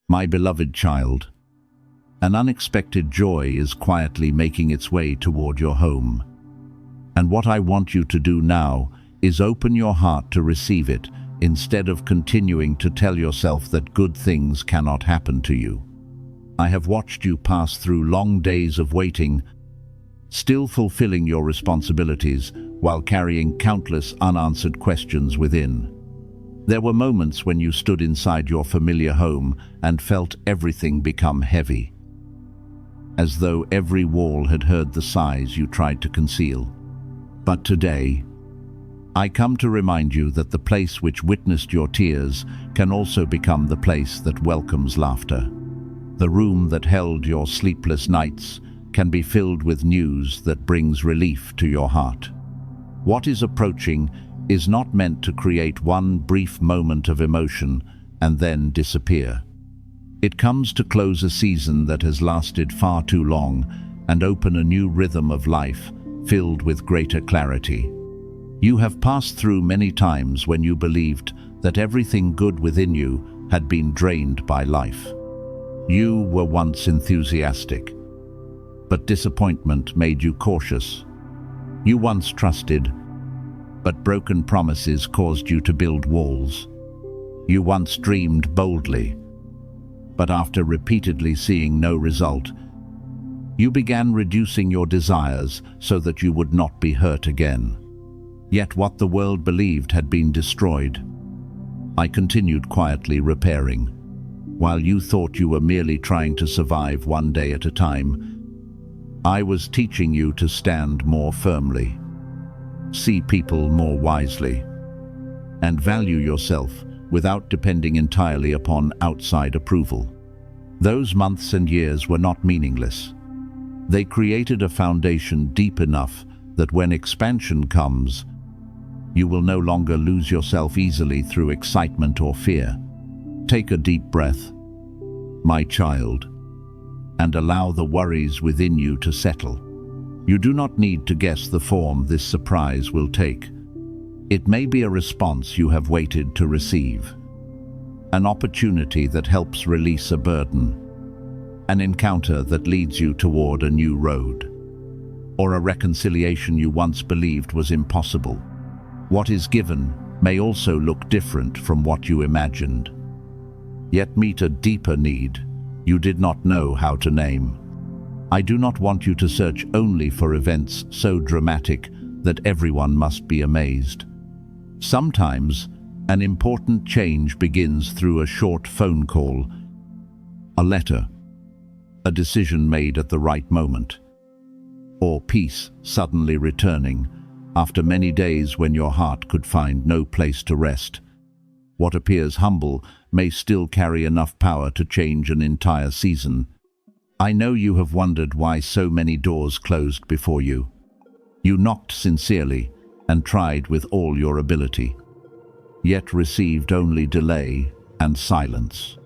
My beloved child, an unexpected joy is quietly making its way toward your home. And what I want you to do now is open your heart to receive it, instead of continuing to tell yourself that good things cannot happen to you. I have watched you pass through long days of waiting, still fulfilling your responsibilities while carrying countless unanswered questions within. There were moments when you stood inside your familiar home and felt everything become heavy, as though every wall had heard the sighs you tried to conceal. But today, I come to remind you that the place which witnessed your tears can also become the place that welcomes laughter. The room that held your sleepless nights can be filled with news that brings relief to your heart. What is approaching is not meant to create one brief moment of emotion and then disappear. It comes to close a season that has lasted far too long and open a new rhythm of life filled with greater clarity. You have passed through many times when you believed that everything good within you had been drained by life. You were once enthusiastic, but disappointment made you cautious. You once trusted, but broken promises caused you to build walls. You once dreamed boldly, but after repeatedly seeing no result, you began reducing your desires so that you would not be hurt again. Yet what the world believed had been destroyed, I continued quietly repairing. While you thought you were merely trying to survive one day at a time, I was teaching you to stand more firmly, see people more wisely, and value yourself without depending entirely upon outside approval. Those months and years were not meaningless. They created a foundation deep enough that when expansion comes, you will no longer lose yourself easily through excitement or fear. Take a deep breath, my child, and allow the worries within you to settle. You do not need to guess the form this surprise will take. It may be a response you have waited to receive, an opportunity that helps release a burden, an encounter that leads you toward a new road, or a reconciliation you once believed was impossible. What is given may also look different from what you imagined, yet meet a deeper need you did not know how to name. I do not want you to search only for events so dramatic that everyone must be amazed. Sometimes, an important change begins through a short phone call, a letter, a decision made at the right moment, or peace suddenly returning after many days when your heart could find no place to rest. What appears humble may still carry enough power to change an entire season. I know you have wondered why so many doors closed before you. You knocked sincerely and tried with all your ability, yet received only delay and silence.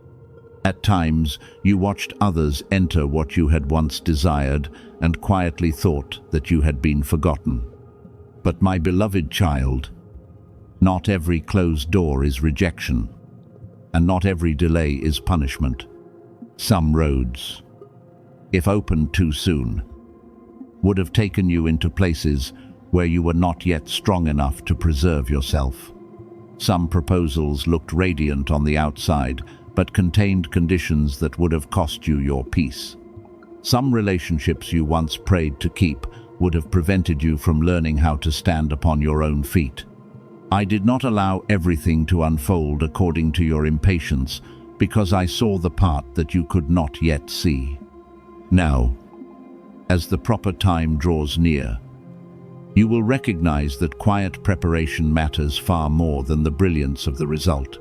At times, you watched others enter what you had once desired and quietly thought that you had been forgotten. But my beloved child, not every closed door is rejection, and not every delay is punishment. Some roads, if opened too soon, would have taken you into places where you were not yet strong enough to preserve yourself. Some proposals looked radiant on the outside, but contained conditions that would have cost you your peace. Some relationships you once prayed to keep would have prevented you from learning how to stand upon your own feet. I did not allow everything to unfold according to your impatience, because I saw the part that you could not yet see. Now, as the proper time draws near, you will recognize that quiet preparation matters far more than the brilliance of the result.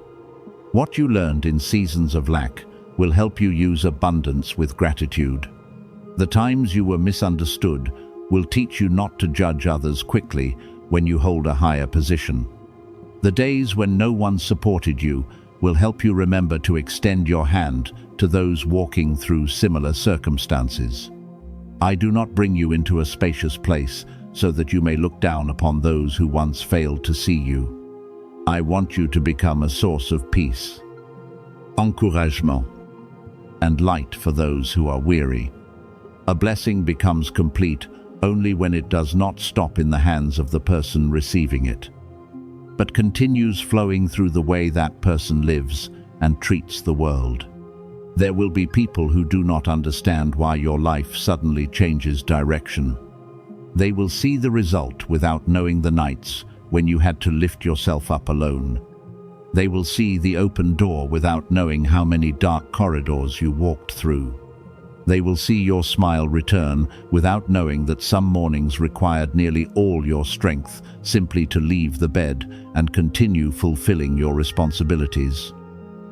What you learned in seasons of lack will help you use abundance with gratitude. The times you were misunderstood will teach you not to judge others quickly when you hold a higher position. The days when no one supported you will help you remember to extend your hand to those walking through similar circumstances. I do not bring you into a spacious place so that you may look down upon those who once failed to see you. I want you to become a source of peace, encouragement, and light for those who are weary. A blessing becomes complete only when it does not stop in the hands of the person receiving it, but continues flowing through the way that person lives and treats the world. There will be people who do not understand why your life suddenly changes direction. They will see the result without knowing the nights when you had to lift yourself up alone. They will see the open door without knowing how many dark corridors you walked through. They will see your smile return without knowing that some mornings required nearly all your strength simply to leave the bed and continue fulfilling your responsibilities.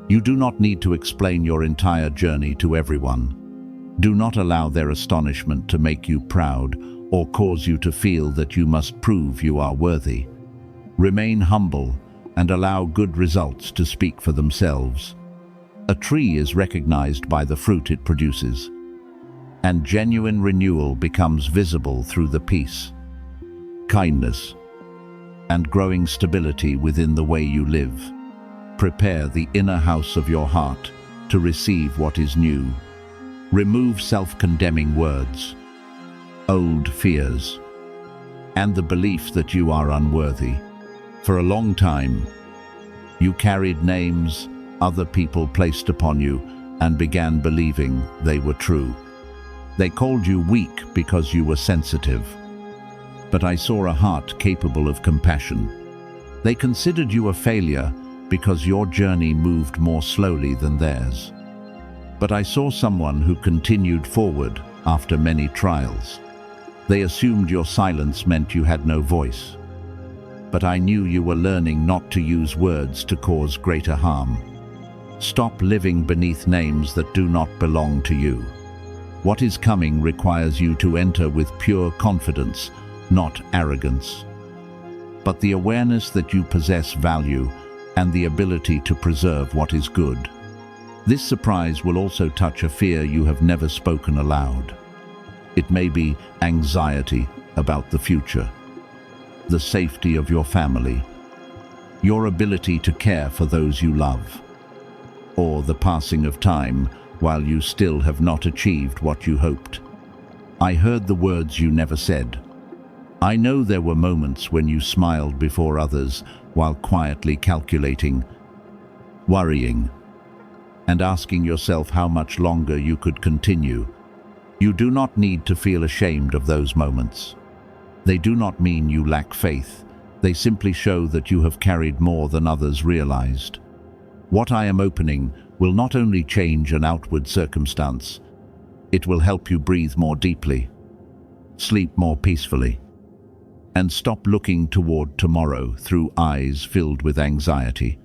You do not need to explain your entire journey to everyone. Do not allow their astonishment to make you proud or cause you to feel that you must prove you are worthy. Remain humble and allow good results to speak for themselves. A tree is recognized by the fruit it produces, and genuine renewal becomes visible through the peace, kindness, and growing stability within the way you live. Prepare the inner house of your heart to receive what is new. Remove self-condemning words, old fears, and the belief that you are unworthy. For a long time, you carried names other people placed upon you and began believing they were true. They called you weak because you were sensitive, but I saw a heart capable of compassion. They considered you a failure because your journey moved more slowly than theirs. But I saw someone who continued forward after many trials. They assumed your silence meant you had no voice. But I knew you were learning not to use words to cause greater harm. Stop living beneath names that do not belong to you. What is coming requires you to enter with pure confidence, not arrogance, but the awareness that you possess value and the ability to preserve what is good. This surprise will also touch a fear you have never spoken aloud. It may be anxiety about the future, the safety of your family, your ability to care for those you love, or the passing of time while you still have not achieved what you hoped. I heard the words you never said. I know there were moments when you smiled before others while quietly calculating, worrying, and asking yourself how much longer you could continue. You do not need to feel ashamed of those moments. They do not mean you lack faith. They simply show that you have carried more than others realized. What I am opening will not only change an outward circumstance, it will help you breathe more deeply, sleep more peacefully, and stop looking toward tomorrow through eyes filled with anxiety.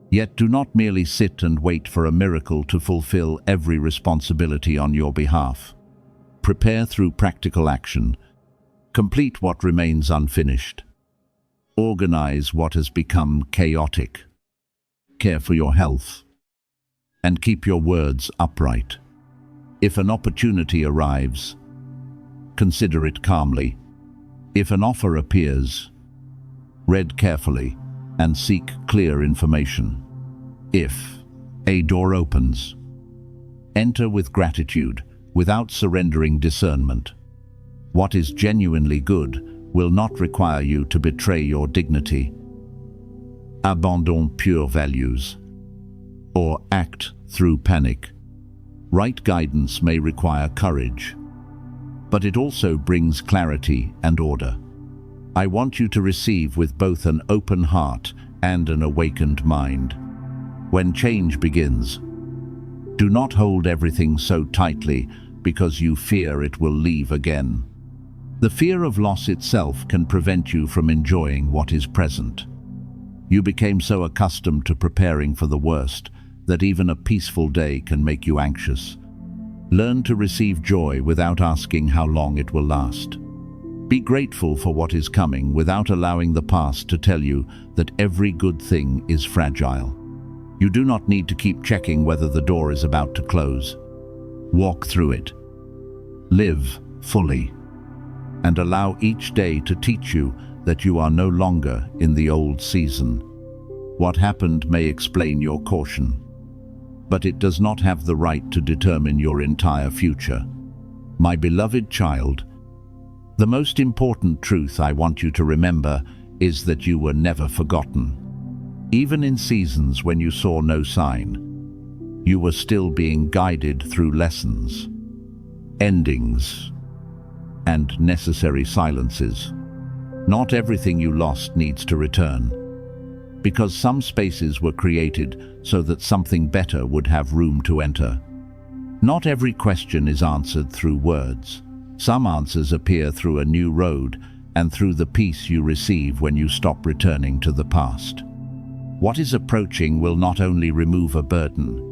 Yet do not merely sit and wait for a miracle to fulfill every responsibility on your behalf. Prepare through practical action. Complete what remains unfinished. Organize what has become chaotic. Care for your health, and keep your words upright. If an opportunity arrives, consider it calmly. If an offer appears, read carefully and seek clear information. If a door opens, enter with gratitude without surrendering discernment. What is genuinely good will not require you to betray your dignity, abandon pure values, or act through panic. Right guidance may require courage, but it also brings clarity and order. I want you to receive with both an open heart and an awakened mind. When change begins, do not hold everything so tightly because you fear it will leave again. The fear of loss itself can prevent you from enjoying what is present. You became so accustomed to preparing for the worst that even a peaceful day can make you anxious. Learn to receive joy without asking how long it will last. Be grateful for what is coming without allowing the past to tell you that every good thing is fragile. You do not need to keep checking whether the door is about to close. Walk through it. Live fully. And allow each day to teach you that you are no longer in the old season. What happened may explain your caution, but it does not have the right to determine your entire future. My beloved child, the most important truth I want you to remember is that you were never forgotten. Even in seasons when you saw no sign, you were still being guided through lessons, endings, and necessary silences. Not everything you lost needs to return, because some spaces were created so that something better would have room to enter. Not every question is answered through words. Some answers appear through a new road and through the peace you receive when you stop returning to the past. What is approaching will not only remove a burden,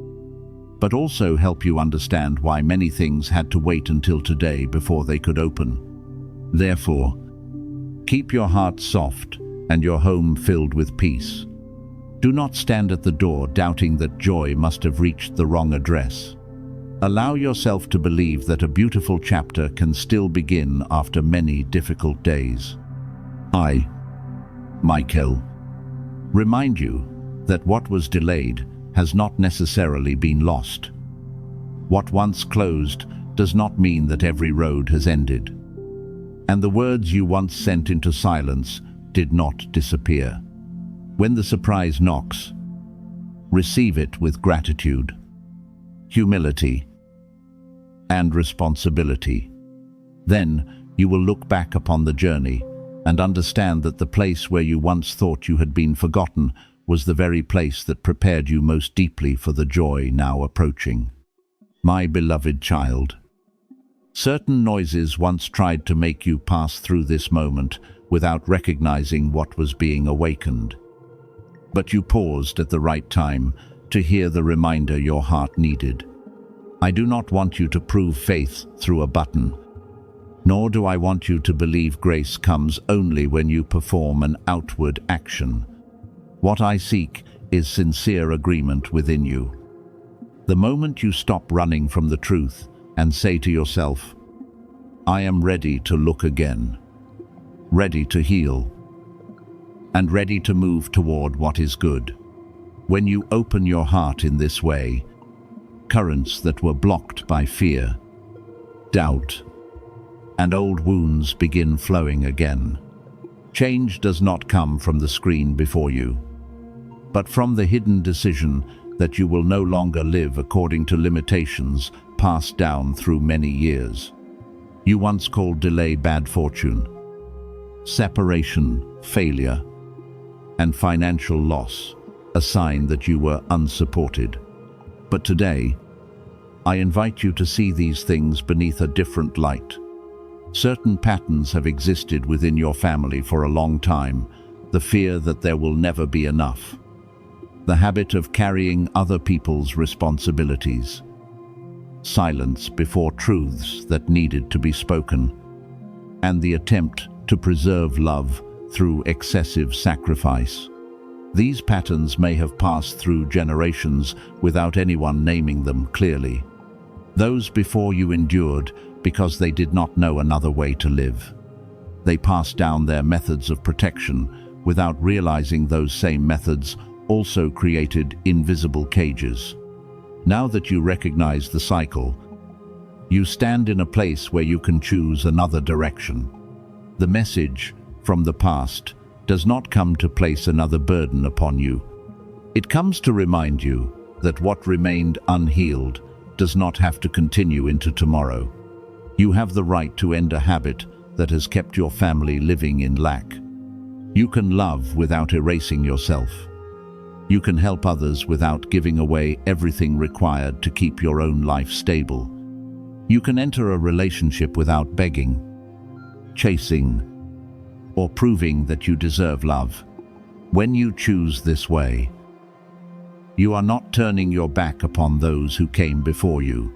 but also help you understand why many things had to wait until today before they could open. Therefore, keep your heart soft and your home filled with peace. Do not stand at the door doubting that joy must have reached the wrong address. Allow yourself to believe that a beautiful chapter can still begin after many difficult days. I, Michael, remind you that what was delayed has not necessarily been lost. What once closed does not mean that every road has ended. And the words you once sent into silence did not disappear. When the surprise knocks, receive it with gratitude, humility, and responsibility. Then you will look back upon the journey and understand that the place where you once thought you had been forgotten was the very place that prepared you most deeply for the joy now approaching. My beloved child, certain noises once tried to make you pass through this moment without recognizing what was being awakened. But you paused at the right time to hear the reminder your heart needed. I do not want you to prove faith through a button, nor do I want you to believe grace comes only when you perform an outward action. What I seek is sincere agreement within you. The moment you stop running from the truth and say to yourself, I am ready to look again, ready to heal, and ready to move toward what is good. When you open your heart in this way, currents that were blocked by fear, doubt, and old wounds begin flowing again. Change does not come from the screen before you, but from the hidden decision that you will no longer live according to limitations passed down through many years. You once called delay bad fortune, separation, failure, and financial loss a sign that you were unsupported. But today, I invite you to see these things beneath a different light. Certain patterns have existed within your family for a long time. The fear that there will never be enough. The habit of carrying other people's responsibilities. Silence before truths that needed to be spoken. And the attempt to preserve love through excessive sacrifice. These patterns may have passed through generations without anyone naming them clearly. Those before you endured because they did not know another way to live. They passed down their methods of protection without realizing those same methods also created invisible cages. Now that you recognize the cycle, you stand in a place where you can choose another direction. The message from the past does not come to place another burden upon you. It comes to remind you that what remained unhealed does not have to continue into tomorrow. You have the right to end a habit that has kept your family living in lack. You can love without erasing yourself. You can help others without giving away everything required to keep your own life stable. You can enter a relationship without begging, chasing, or proving that you deserve love. When you choose this way, you are not turning your back upon those who came before you.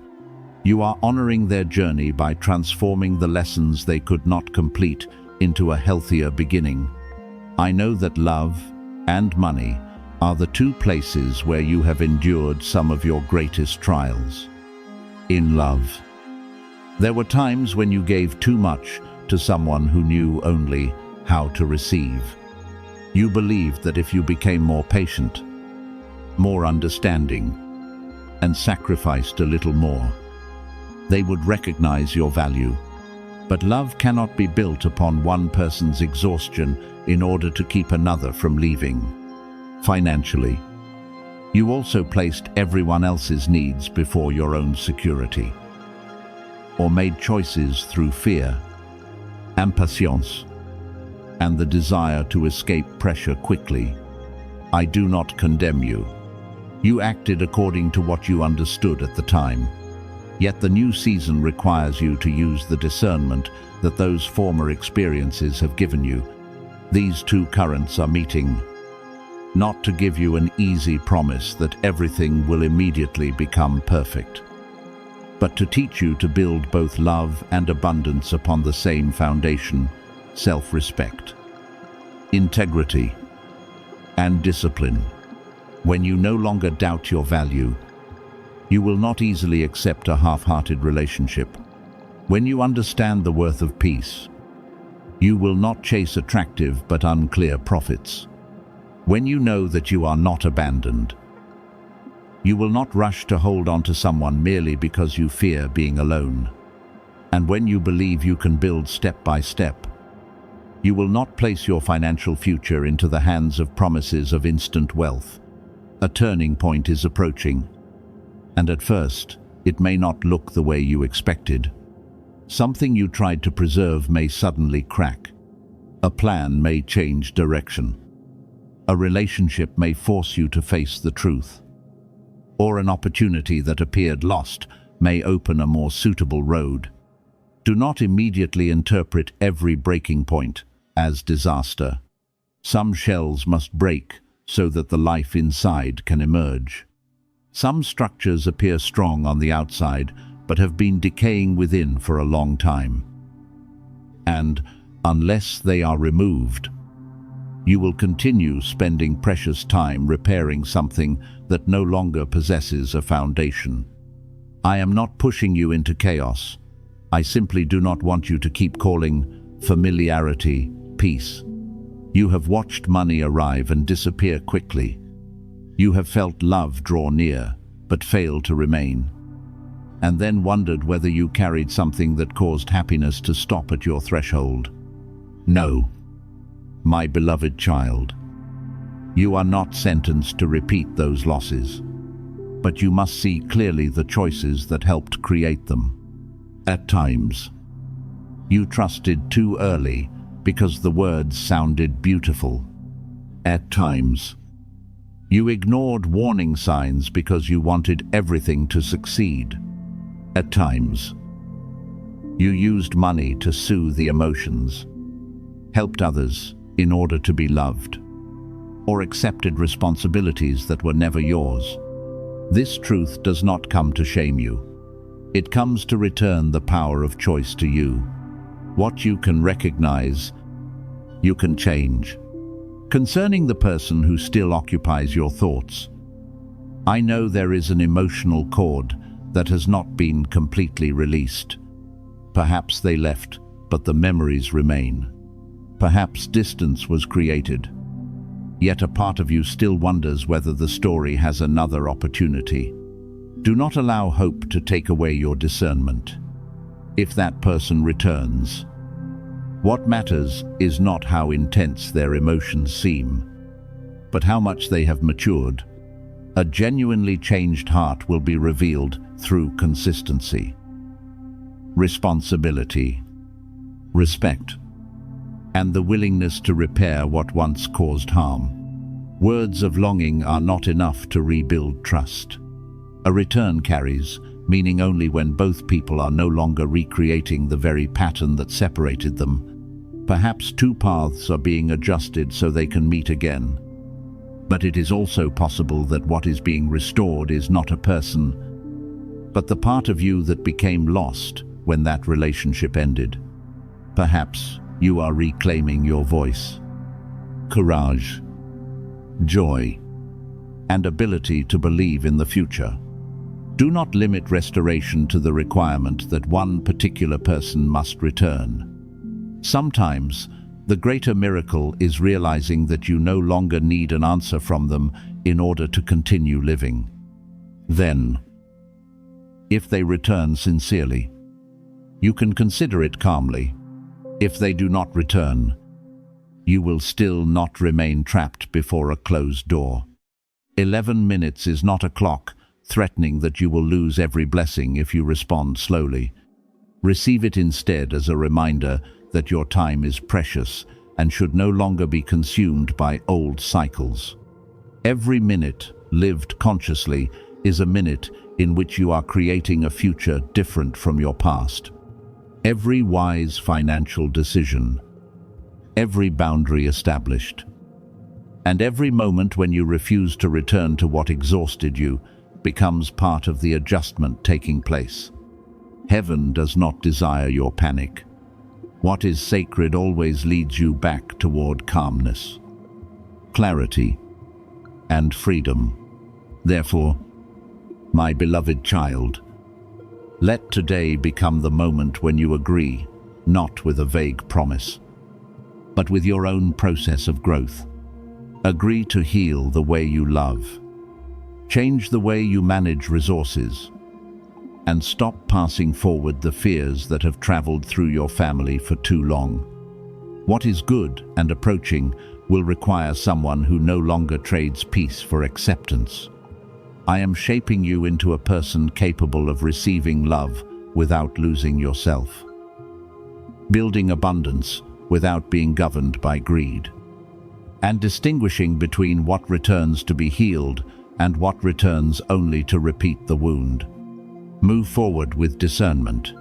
You are honoring their journey by transforming the lessons they could not complete into a healthier beginning. I know that love and money are the two places where you have endured some of your greatest trials. In love, there were times when you gave too much to someone who knew only how to receive. You believed that if you became more patient, more understanding, and sacrificed a little more. They would recognize your value. But love cannot be built upon one person's exhaustion in order to keep another from leaving. Financially, you also placed everyone else's needs before your own security, or made choices through fear, impatience, and the desire to escape pressure quickly. I do not condemn you. You acted according to what you understood at the time. Yet the new season requires you to use the discernment that those former experiences have given you. These two currents are meeting, not to give you an easy promise that everything will immediately become perfect, but to teach you to build both love and abundance upon the same foundation: self-respect, integrity, and discipline. When you no longer doubt your value, you will not easily accept a half-hearted relationship. When you understand the worth of peace, you will not chase attractive but unclear profits. When you know that you are not abandoned, you will not rush to hold on to someone merely because you fear being alone. And when you believe you can build step by step, you will not place your financial future into the hands of promises of instant wealth. A turning point is approaching, and at first, it may not look the way you expected. Something you tried to preserve may suddenly crack. A plan may change direction. A relationship may force you to face the truth. Or an opportunity that appeared lost may open a more suitable road. Do not immediately interpret every breaking point as disaster. Some shells must break so that the life inside can emerge. Some structures appear strong on the outside, but have been decaying within for a long time. And unless they are removed, you will continue spending precious time repairing something that no longer possesses a foundation. I am not pushing you into chaos. I simply do not want you to keep calling familiarity peace. You have watched money arrive and disappear quickly. You have felt love draw near, but fail to remain, and then wondered whether you carried something that caused happiness to stop at your threshold. No, my beloved child, you are not sentenced to repeat those losses, but you must see clearly the choices that helped create them. At times, you trusted too early because the words sounded beautiful. At times, you ignored warning signs because you wanted everything to succeed. At times, you used money to soothe the emotions, helped others in order to be loved, or accepted responsibilities that were never yours. This truth does not come to shame you. It comes to return the power of choice to you. What you can recognize, you can change. Concerning the person who still occupies your thoughts, I know there is an emotional cord that has not been completely released. Perhaps they left, but the memories remain. Perhaps distance was created. Yet a part of you still wonders whether the story has another opportunity. Do not allow hope to take away your discernment. If that person returns, what matters is not how intense their emotions seem, but how much they have matured. A genuinely changed heart will be revealed through consistency, responsibility, respect, and the willingness to repair what once caused harm. Words of longing are not enough to rebuild trust. A return carries meaning only when both people are no longer recreating the very pattern that separated them. Perhaps two paths are being adjusted so they can meet again. But it is also possible that what is being restored is not a person, but the part of you that became lost when that relationship ended. Perhaps you are reclaiming your voice, courage, joy, and ability to believe in the future. Do not limit restoration to the requirement that one particular person must return. Sometimes, the greater miracle is realizing that you no longer need an answer from them in order to continue living. Then, If they return sincerely, you can consider it calmly. If they do not return, you will still not remain trapped before a closed door. 11 minutes is not a clock threatening that you will lose every blessing if you respond slowly. Receive it instead as a reminder that your time is precious and should no longer be consumed by old cycles. Every minute lived consciously is a minute in which you are creating a future different from your past. Every wise financial decision, every boundary established, and every moment when you refuse to return to what exhausted you becomes part of the adjustment taking place. Heaven does not desire your panic. What is sacred always leads you back toward calmness, clarity, and freedom. Therefore, my beloved child, let today become the moment when you agree, not with a vague promise, but with your own process of growth. Agree to heal the way you love, change the way you manage resources, and stop passing forward the fears that have traveled through your family for too long. What is good and approaching will require someone who no longer trades peace for acceptance. I am shaping you into a person capable of receiving love without losing yourself, building abundance without being governed by greed, and distinguishing between what returns to be healed and what returns only to repeat the wound. Move forward with discernment.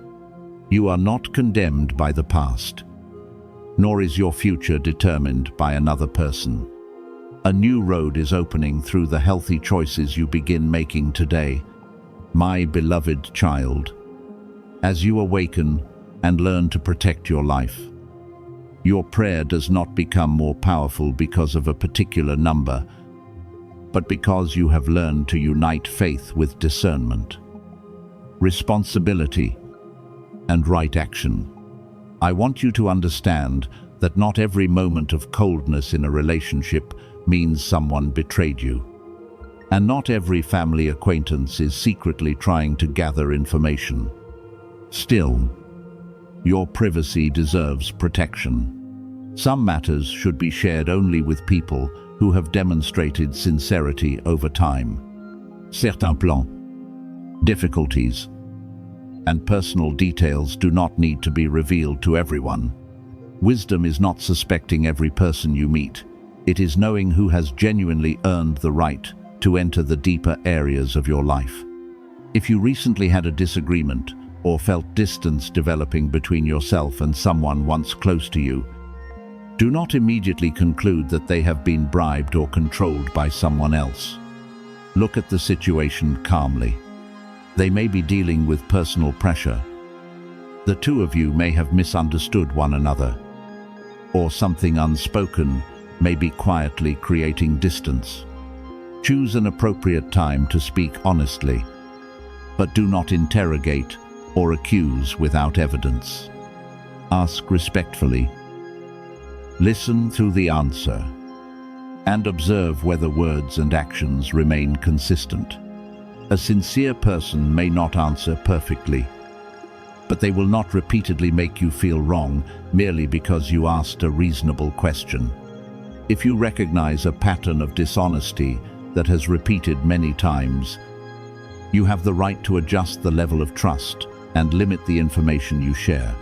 You are not condemned by the past, nor is your future determined by another person. A new road is opening through the healthy choices you begin making today, my beloved child. As you awaken and learn to protect your life, your prayer does not become more powerful because of a particular number, but because you have learned to unite faith with discernment, responsibility, and right action. I want you to understand that not every moment of coldness in a relationship means someone betrayed you, and not every family acquaintance is secretly trying to gather information. Still, your privacy deserves protection. Some matters should be shared only with people who have demonstrated sincerity over time. Certains plans, difficulties, and personal details do not need to be revealed to everyone. Wisdom is not suspecting every person you meet. It is knowing who has genuinely earned the right to enter the deeper areas of your life. If you recently had a disagreement or felt distance developing between yourself and someone once close to you, do not immediately conclude that they have been bribed or controlled by someone else. Look at the situation calmly. They may be dealing with personal pressure. The two of you may have misunderstood one another, or something unspoken may be quietly creating distance. Choose an appropriate time to speak honestly, but do not interrogate or accuse without evidence. Ask respectfully. Listen through the answer, and observe whether words and actions remain consistent. A sincere person may not answer perfectly, but they will not repeatedly make you feel wrong merely because you asked a reasonable question. If you recognize a pattern of dishonesty that has repeated many times, you have the right to adjust the level of trust and limit the information you share.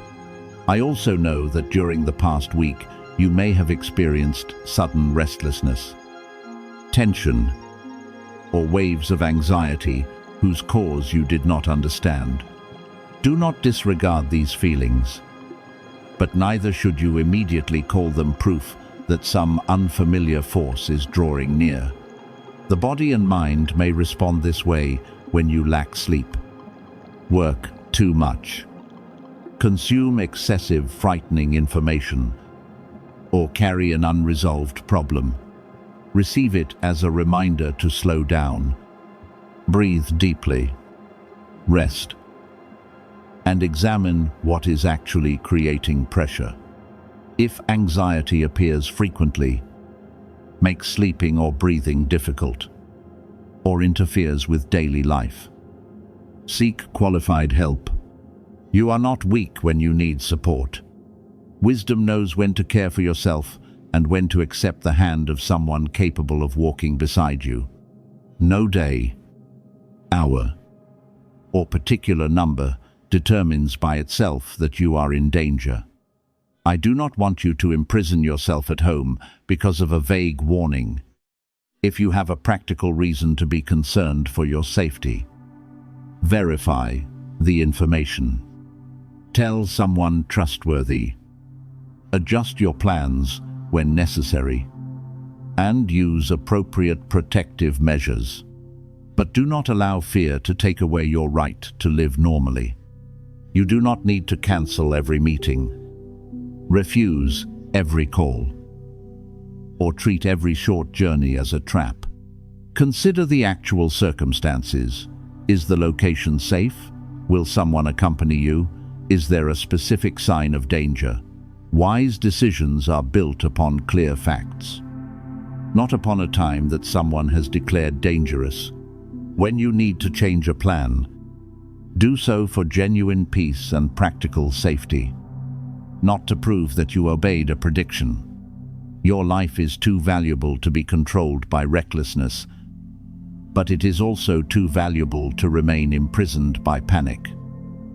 I also know that during the past week, you may have experienced sudden restlessness, tension, or waves of anxiety whose cause you did not understand. Do not disregard these feelings, but neither should you immediately call them proof that some unfamiliar force is drawing near. The body and mind may respond this way when you lack sleep, work too much, consume excessive frightening information, or carry an unresolved problem. Receive it as a reminder to slow down, breathe deeply, rest, and examine what is actually creating pressure. If anxiety appears frequently, makes sleeping or breathing difficult, or interferes with daily life, Seek qualified help. You are not weak when you need support. Wisdom knows when to care for yourself and when to accept the hand of someone capable of walking beside you. No day, hour, or particular number determines by itself that you are in danger. I do not want you to imprison yourself at home because of a vague warning. If you have a practical reason to be concerned for your safety, verify the information. Tell someone trustworthy. Adjust your plans when necessary, and use appropriate protective measures. But do not allow fear to take away your right to live normally. You do not need to cancel every meeting, refuse every call, or treat every short journey as a trap. Consider the actual circumstances. Is the location safe? Will someone accompany you? Is there a specific sign of danger? Wise decisions are built upon clear facts, not upon a time that someone has declared dangerous. When you need to change a plan, do so for genuine peace and practical safety, not to prove that you obeyed a prediction. Your life is too valuable to be controlled by recklessness, but it is also too valuable to remain imprisoned by panic.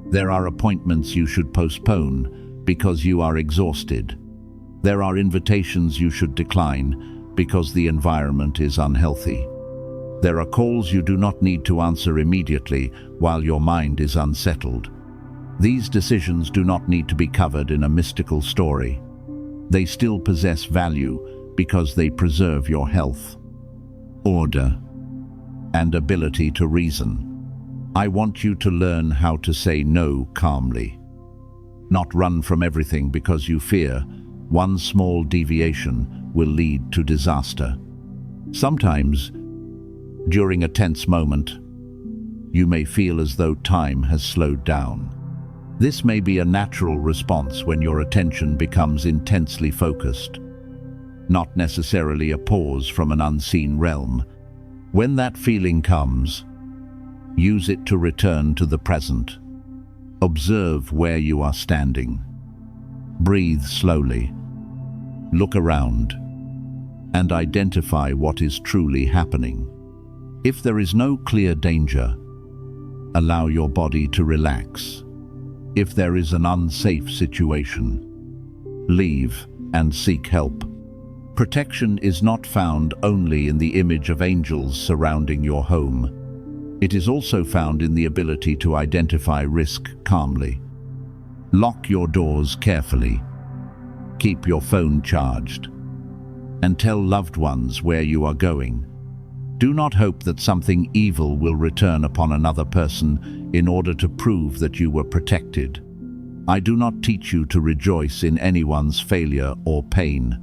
There are appointments you should postpone because you are exhausted. There are invitations you should decline because the environment is unhealthy. There are calls you do not need to answer immediately while your mind is unsettled. These decisions do not need to be covered in a mystical story. They still possess value because they preserve your health, order, and ability to reason. I want you to learn how to say no calmly. Not run from everything because you fear one small deviation will lead to disaster. Sometimes, during a tense moment, you may feel as though time has slowed down. This may be a natural response when your attention becomes intensely focused, not necessarily a pause from an unseen realm. When that feeling comes, use it to return to the present. Observe where you are standing. Breathe slowly. Look around and identify what is truly happening. If there is no clear danger, allow your body to relax. If there is an unsafe situation, leave and seek help. Protection is not found only in the image of angels surrounding your home. It is also found in the ability to identify risk calmly. Lock your doors carefully. Keep your phone charged. And tell loved ones where you are going. Do not hope that something evil will return upon another person in order to prove that you were protected. I do not teach you to rejoice in anyone's failure or pain.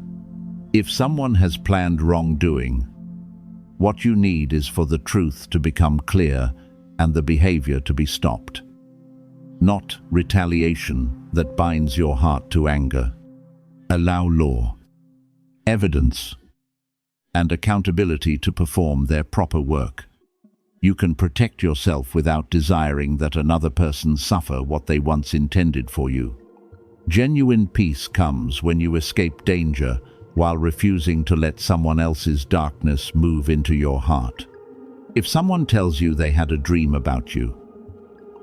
If someone has planned wrongdoing, what you need is for the truth to become clear and the behavior to be stopped. Not retaliation that binds your heart to anger. Allow law, evidence, and accountability to perform their proper work. You can protect yourself without desiring that another person suffer what they once intended for you. Genuine peace comes when you escape danger while refusing to let someone else's darkness move into your heart. If someone tells you they had a dream about you,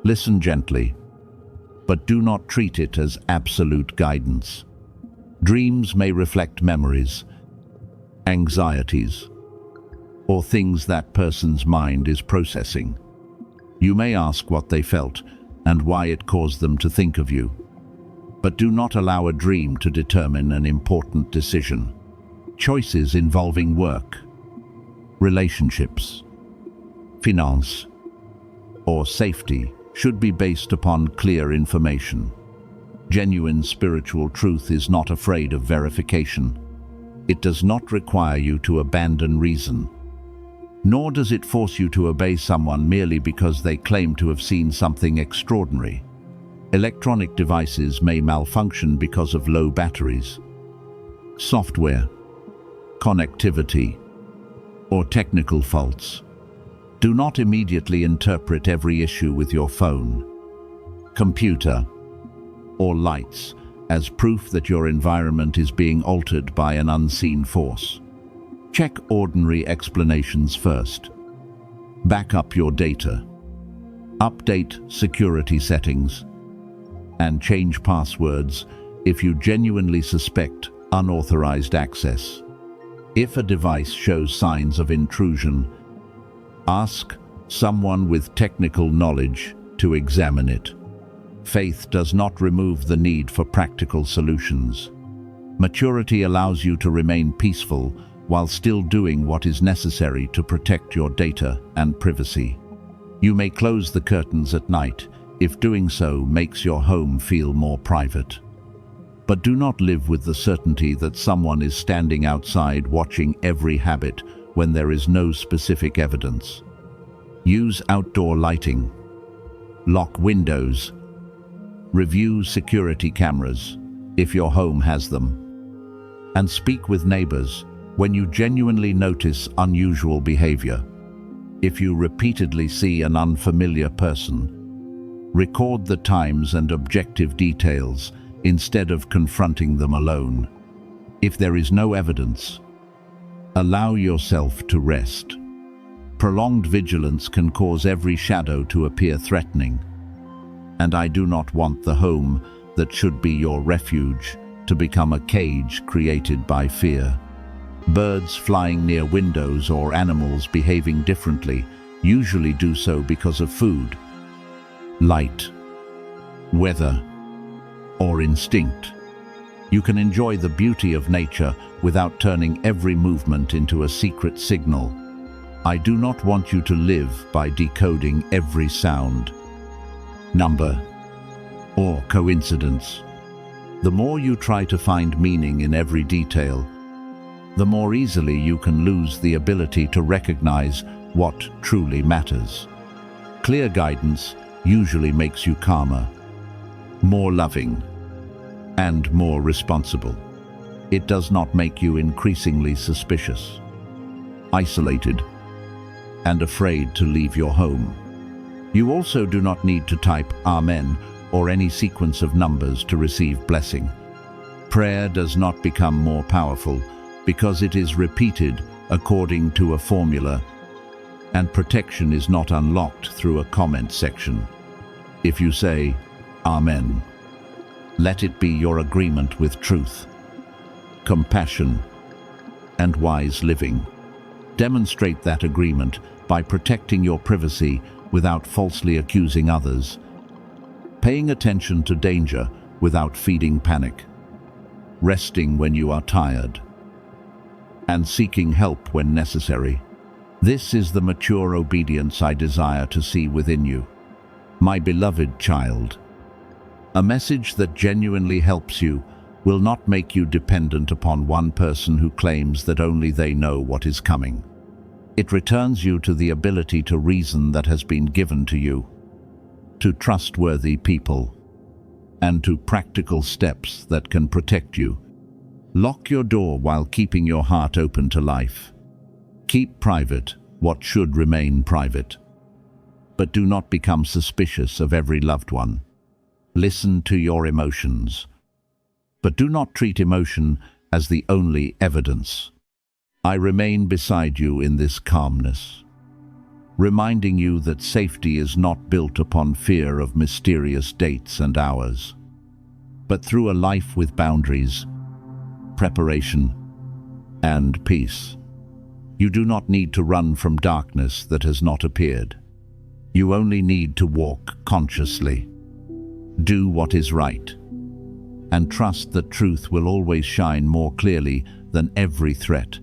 listen gently, but do not treat it as absolute guidance. Dreams may reflect memories, anxieties, or things that person's mind is processing. You may ask what they felt and why it caused them to think of you. But do not allow a dream to determine an important decision. Choices involving work, relationships, finance, or safety should be based upon clear information. Genuine spiritual truth is not afraid of verification. It does not require you to abandon reason, nor does it force you to obey someone merely because they claim to have seen something extraordinary. Electronic devices may malfunction because of low batteries, software, connectivity, or technical faults. Do not immediately interpret every issue with your phone, computer, or lights as proof that your environment is being altered by an unseen force. Check ordinary explanations first. Back up your data. Update security settings. And change passwords if you genuinely suspect unauthorized access. If a device shows signs of intrusion, ask someone with technical knowledge to examine it. Faith does not remove the need for practical solutions. Maturity allows you to remain peaceful while still doing what is necessary to protect your data and privacy. You may close the curtains at night if doing so makes your home feel more private. But do not live with the certainty that someone is standing outside watching every habit when there is no specific evidence. Use outdoor lighting. Lock windows. Review security cameras if your home has them. And speak with neighbors when you genuinely notice unusual behavior. If you repeatedly see an unfamiliar person, record the times and objective details instead of confronting them alone. If there is no evidence, allow yourself to rest. Prolonged vigilance can cause every shadow to appear threatening, and I do not want the home that should be your refuge to become a cage created by fear. Birds flying near windows or animals behaving differently usually do so because of food, light, weather, or instinct. You can enjoy the beauty of nature without turning every movement into a secret signal. I do not want you to live by decoding every sound, number, or coincidence. The more you try to find meaning in every detail, the more easily you can lose the ability to recognize what truly matters. Clear guidance usually makes you calmer, more loving, and more responsible. It does not make you increasingly suspicious, isolated, and afraid to leave your home. You also do not need to type Amen or any sequence of numbers to receive blessing. Prayer does not become more powerful because it is repeated according to a formula, and protection is not unlocked through a comment section. If you say Amen, let it be your agreement with truth, compassion, and wise living. Demonstrate that agreement by protecting your privacy without falsely accusing others, paying attention to danger without feeding panic, resting when you are tired, and seeking help when necessary. This is the mature obedience I desire to see within you, my beloved child. A message that genuinely helps you will not make you dependent upon one person who claims that only they know what is coming. It returns you to the ability to reason that has been given to you, to trustworthy people, and to practical steps that can protect you. Lock your door while keeping your heart open to life. Keep private what should remain private, but do not become suspicious of every loved one. Listen to your emotions, but do not treat emotion as the only evidence. I remain beside you in this calmness, reminding you that safety is not built upon fear of mysterious dates and hours, but through a life with boundaries, preparation, and peace. You do not need to run from darkness that has not appeared. You only need to walk consciously, do what is right, and trust that truth will always shine more clearly than every threat.